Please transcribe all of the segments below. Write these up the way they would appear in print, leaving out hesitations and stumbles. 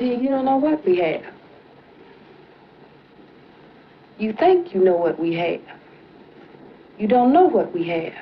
You don't know what we have. You think you know what we have. You don't know what we have.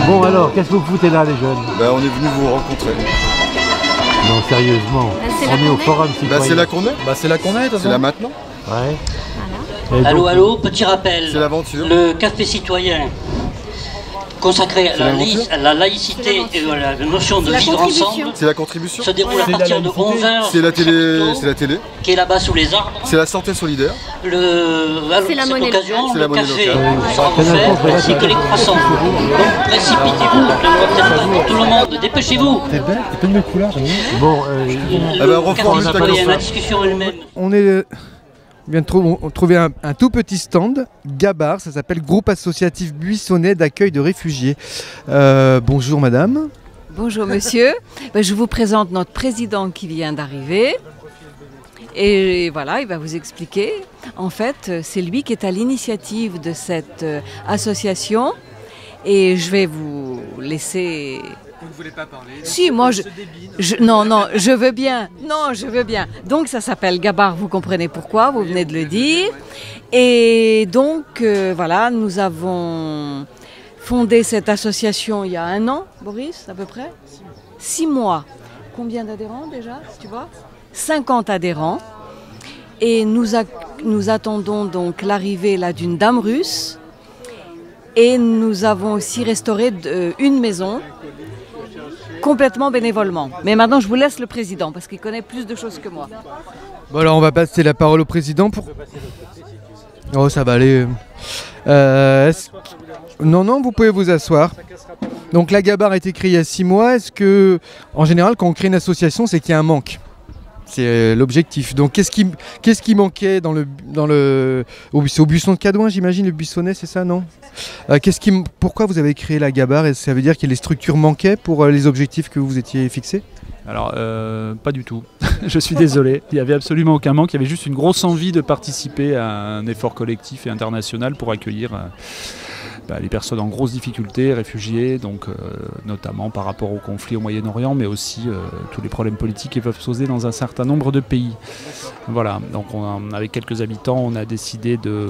Bon alors, qu'est-ce que vous foutez là les jeunes? On est venu vous rencontrer. Non sérieusement, on est au forum citoyen. C'est là qu'on est. C'est là qu'on est, c'est là maintenant. Ouais. Voilà. Allô, allô, petit rappel. C'est l'aventure. Le café citoyen consacré à la laïcité et à la notion de vivre ensemble. C'est la contribution. Se déroule à partir de 11h. C'est la télé. Qui est là-bas sous les arbres. C'est la santé solidaire. C'est la monnaie locale. Le café locale. sera offert ainsi que les croissants. Donc précipitez-vous, pour tout le monde, dépêchez-vous. T'es belle, t'es pas de mes couleurs. Bon, la discussion elle-même. On vient de trouver un tout petit stand, Gabar, ça s'appelle Groupe Associatif Buissonnais d'accueil de réfugiés. Bonjour madame. Bonjour monsieur, je vous présente notre président qui vient d'arriver. Et voilà, il va vous expliquer. En fait, c'est lui qui est à l'initiative de cette association. Et je vais vous laisser... Vous ne voulez pas parler? Si, moi non, je veux bien. Non, je veux bien. Donc ça s'appelle Gabar, vous comprenez pourquoi, vous venez de le dire. Et donc voilà, nous avons fondé cette association il y a 1 an, Boris, à peu près 6 mois. Combien d'adhérents déjà, tu vois? 50 adhérents. Et nous attendons donc l'arrivée là d'une dame russe. Et nous avons aussi restauré une maison complètement bénévolement. Mais maintenant, je vous laisse le président parce qu'il connaît plus de choses que moi. Bon, alors on va passer la parole au président pour... Oh, ça va aller. Non, vous pouvez vous asseoir. Donc la Gabar a été créée il y a 6 mois. Est-ce que, en général, quand on crée une association, c'est qu'il y a un manque? C'est l'objectif. Donc qu'est-ce qui manquait au buisson de Cadouin, j'imagine, le buissonnet, c'est ça, non? Pourquoi vous avez créé la Gabar? Et ça veut dire que les structures manquaient pour les objectifs que vous étiez fixés? Alors, pas du tout. Je suis désolé. Il n'y avait absolument aucun manque. Il y avait juste une grosse envie de participer à un effort collectif et international pour accueillir les personnes en grosse difficulté, réfugiés, donc notamment par rapport au conflit au Moyen-Orient, mais aussi tous les problèmes politiques qui peuvent se poser dans un certain nombre de pays. Voilà, donc avec quelques habitants, on a décidé de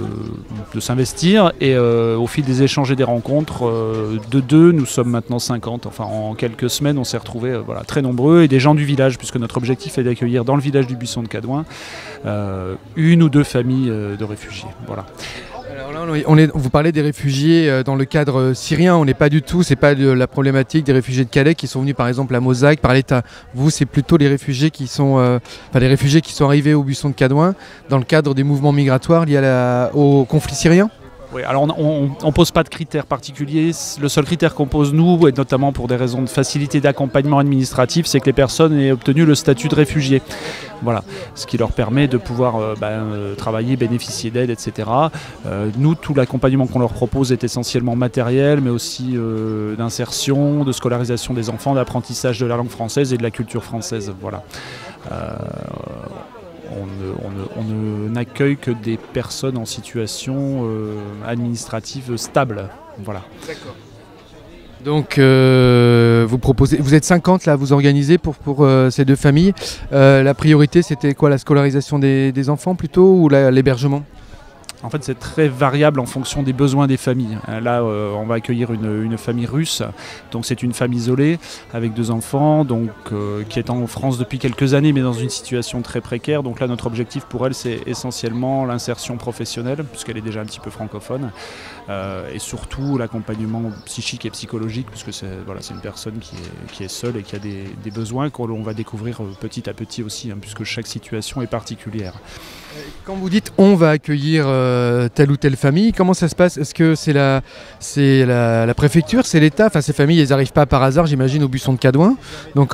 s'investir et au fil des échanges et des rencontres, de 2, nous sommes maintenant 50. Enfin, en quelques semaines, on s'est retrouvés très nombreux et des gens du village, puisque notre objectif est d'accueillir dans le village du Buisson de Cadouin 1 ou 2 familles de réfugiés. Voilà. Alors là, vous parlez des réfugiés dans le cadre syrien, on n'est pas du tout, c'est pas la problématique des réfugiés de Calais qui sont venus par exemple à Mozac par l'État. Vous, c'est plutôt les réfugiés qui sont, les réfugiés qui sont arrivés au Buisson de Cadouin dans le cadre des mouvements migratoires liés au conflit syrien? Oui, alors on ne pose pas de critères particuliers. Le seul critère qu'on pose nous, et notamment pour des raisons de facilité d'accompagnement administratif, c'est que les personnes aient obtenu le statut de réfugié. Voilà, ce qui leur permet de pouvoir travailler, bénéficier d'aide, etc. Nous, tout l'accompagnement qu'on leur propose est essentiellement matériel, mais aussi d'insertion, de scolarisation des enfants, d'apprentissage de la langue française et de la culture française. Voilà. On n'accueille que des personnes en situation administrative stable. Voilà. D'accord. Donc vous êtes 50 là, vous organisez pour ces 2 familles. La priorité, c'était quoi? La scolarisation des enfants plutôt ou l'hébergement? En fait, c'est très variable en fonction des besoins des familles. Là, on va accueillir une famille russe, donc c'est une femme isolée avec 2 enfants, donc qui est en France depuis quelques années, mais dans une situation très précaire. Donc là, notre objectif pour elle, c'est essentiellement l'insertion professionnelle, puisqu'elle est déjà un petit peu francophone, et surtout l'accompagnement psychique et psychologique, puisque c'est une personne qui est seule et qui a des besoins qu'on va découvrir petit à petit aussi, puisque chaque situation est particulière. Quand vous dites on va accueillir telle ou telle famille, comment ça se passe? Est-ce que c'est la préfecture, c'est l'État? Enfin, ces familles, elles n'arrivent pas par hasard, j'imagine, au buisson de Cadouin. Donc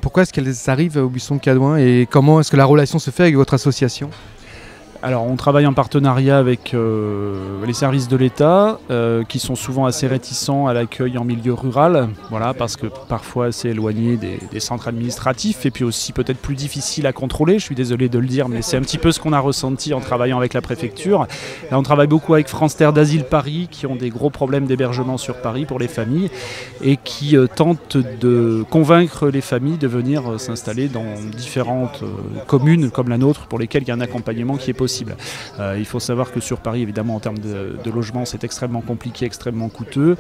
pourquoi est-ce qu'elles arrivent au buisson de Cadouin et comment est-ce que la relation se fait avec votre association? Alors, on travaille en partenariat avec les services de l'État qui sont souvent assez réticents à l'accueil en milieu rural, voilà, parce que parfois c'est éloigné des centres administratifs et puis aussi peut-être plus difficile à contrôler. Je suis désolé de le dire, mais c'est un petit peu ce qu'on a ressenti en travaillant avec la préfecture. Là, on travaille beaucoup avec France Terre d'Asile Paris qui ont des gros problèmes d'hébergement sur Paris pour les familles et qui tentent de convaincre les familles de venir s'installer dans différentes communes comme la nôtre pour lesquelles il y a un accompagnement qui est possible. Il faut savoir que sur Paris, évidemment, en termes de logement, c'est extrêmement compliqué, extrêmement coûteux.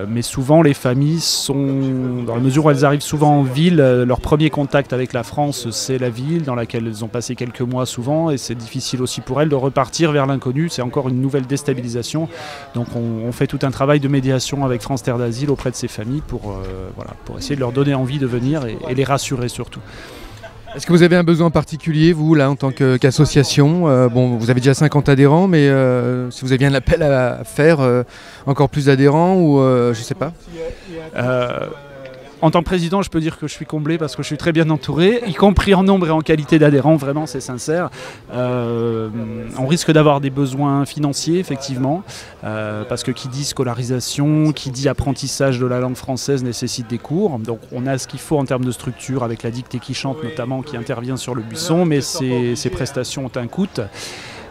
Mais souvent, les familles sont, dans la mesure où elles arrivent souvent en ville, leur premier contact avec la France, c'est la ville dans laquelle elles ont passé quelques mois souvent. Et c'est difficile aussi pour elles de repartir vers l'inconnu. C'est encore une nouvelle déstabilisation. Donc on fait tout un travail de médiation avec France Terre d'Asile auprès de ces familles pour essayer de leur donner envie de venir et les rassurer surtout. Est-ce que vous avez un besoin particulier, vous, là, en tant qu'association? Bon, vous avez déjà 50 adhérents, mais si vous aviez un appel à faire, encore plus d'adhérents, ou je sais pas? En tant que président, je peux dire que je suis comblé parce que je suis très bien entouré, y compris en nombre et en qualité d'adhérents, vraiment, c'est sincère. On risque d'avoir des besoins financiers, effectivement, parce que qui dit scolarisation, qui dit apprentissage de la langue française nécessite des cours. Donc on a ce qu'il faut en termes de structure, avec la dictée qui chante notamment, qui intervient sur le buisson, mais ces prestations ont un coût.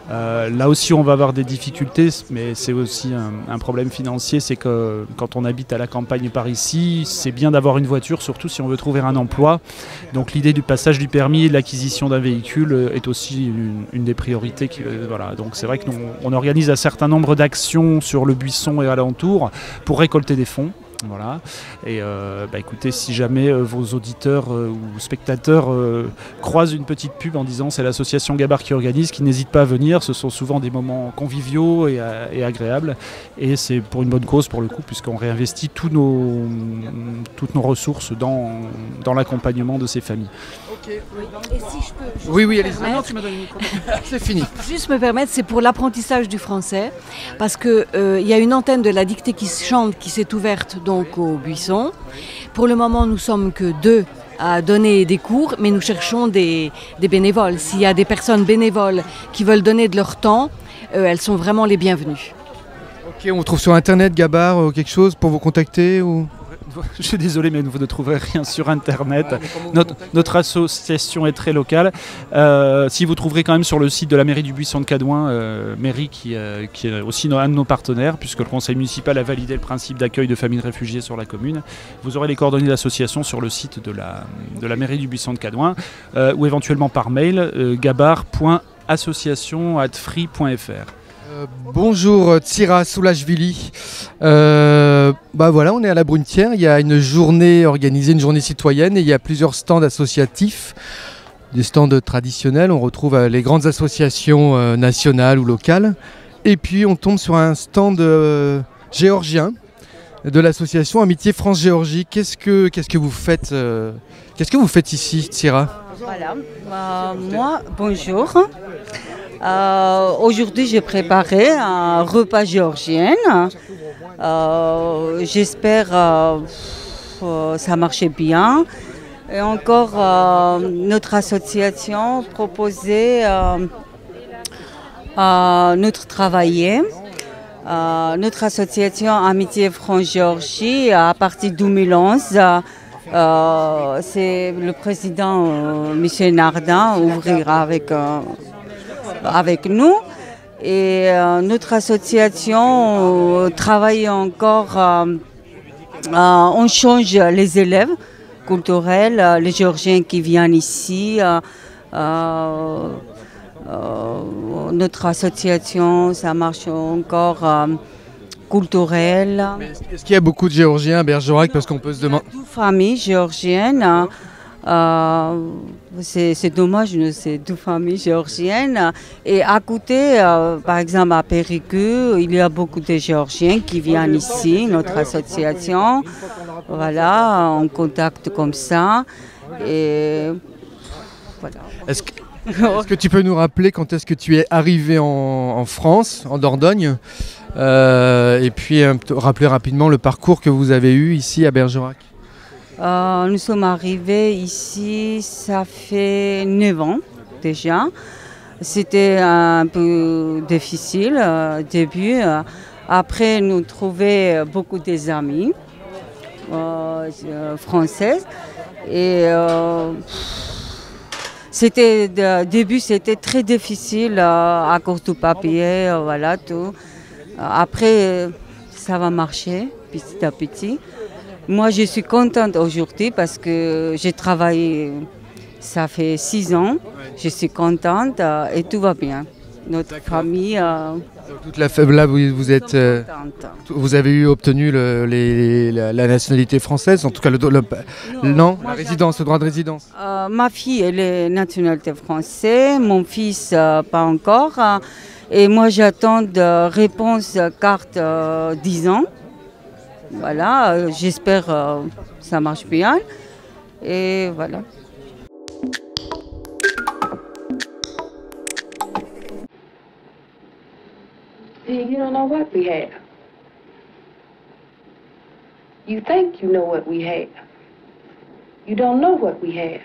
Là aussi on va avoir des difficultés, mais c'est aussi un problème financier, c'est que quand on habite à la campagne par ici, c'est bien d'avoir une voiture, surtout si on veut trouver un emploi. Donc l'idée du passage du permis et de l'acquisition d'un véhicule est aussi une des priorités. Voilà. Donc c'est vrai que nous, on organise un certain nombre d'actions sur le buisson et alentour pour récolter des fonds. Voilà. Et écoutez, si jamais vos auditeurs ou spectateurs croisent une petite pub en disant c'est l'association Gabard qui organise, qui n'hésite pas à venir, ce sont souvent des moments conviviaux et agréables. Et c'est pour une bonne cause pour le coup, puisqu'on réinvestit toutes nos ressources dans l'accompagnement de ces familles. Okay. Et si je peux oui, allez-y. Non, tu m'as donné le micro. C'est fini. Juste me permettre, c'est pour l'apprentissage du français, parce que y a une antenne de la dictée qui chante qui s'est ouverte donc au buisson. Pour le moment, nous sommes que 2 à donner des cours, mais nous cherchons des bénévoles. S'il y a des personnes bénévoles qui veulent donner de leur temps, elles sont vraiment les bienvenues. Ok, on vous trouve sur internet, Gabard, ou quelque chose pour vous contacter ou... Je suis désolé, mais vous ne trouverez rien sur internet. Notre association est très locale. Si vous trouverez quand même sur le site de la mairie du Buisson de Cadouin, mairie qui est aussi un de nos partenaires, puisque le conseil municipal a validé le principe d'accueil de familles de réfugiés sur la commune. Vous aurez les coordonnées de l'association sur le site de la mairie du Buisson de Cadouin, ou éventuellement par mail, gabar.association@free.fr. Bonjour Tsira Soulashvili. Voilà, on est à la Brunetière. Il y a une journée organisée, une journée citoyenne, et il y a plusieurs stands associatifs, des stands traditionnels. On retrouve les grandes associations nationales ou locales. Et puis on tombe sur un stand géorgien de l'association Amitié France-Géorgie. Qu'est-ce que vous faites ici, Tsira? Voilà, moi, bonjour. Aujourd'hui, j'ai préparé un repas géorgien. J'espère que ça marchait bien. Et encore, notre association proposait notre travailler. Notre association Amitié France-Géorgie, à partir de 2011, c'est le président Michel Nardin ouvrira avec nous. Et notre association travaille encore, on change les élèves culturels, les Géorgiens qui viennent ici. notre association, ça marche encore culturel. Est-ce qu'il y a beaucoup de Géorgiens à Bergerac? Parce qu'on peut se demander. Toute famille géorgienne. C'est dommage, c'est toute famille géorgienne. Et à côté, par exemple à Périgueux, il y a beaucoup de Géorgiens qui viennent ici, notre association. Voilà, on contacte comme ça. Et voilà. Est-ce que tu peux nous rappeler quand est-ce que tu es arrivé en France, en Dordogne, et puis rappeler rapidement le parcours que vous avez eu ici à Bergerac? Nous sommes arrivés ici, ça fait 9 ans déjà. C'était un peu difficile au début. Après, nous trouvions beaucoup des amis françaises. Et au début, c'était très difficile à cause du papier, voilà tout. Après, ça va marcher petit à petit. Moi, je suis contente aujourd'hui parce que j'ai travaillé, ça fait 6 ans. Je suis contente et tout va bien. Notre famille. Toute la famille, là, vous avez obtenu la nationalité française, en tout cas le droit de résidence. Ma fille, elle est nationalité française, mon fils, pas encore. Et moi, j'attends de réponse carte 10 ans. Voilà, j'espère que ça marche bien. Et voilà. You don't know what we have. You think you know what we have. You don't know what we have.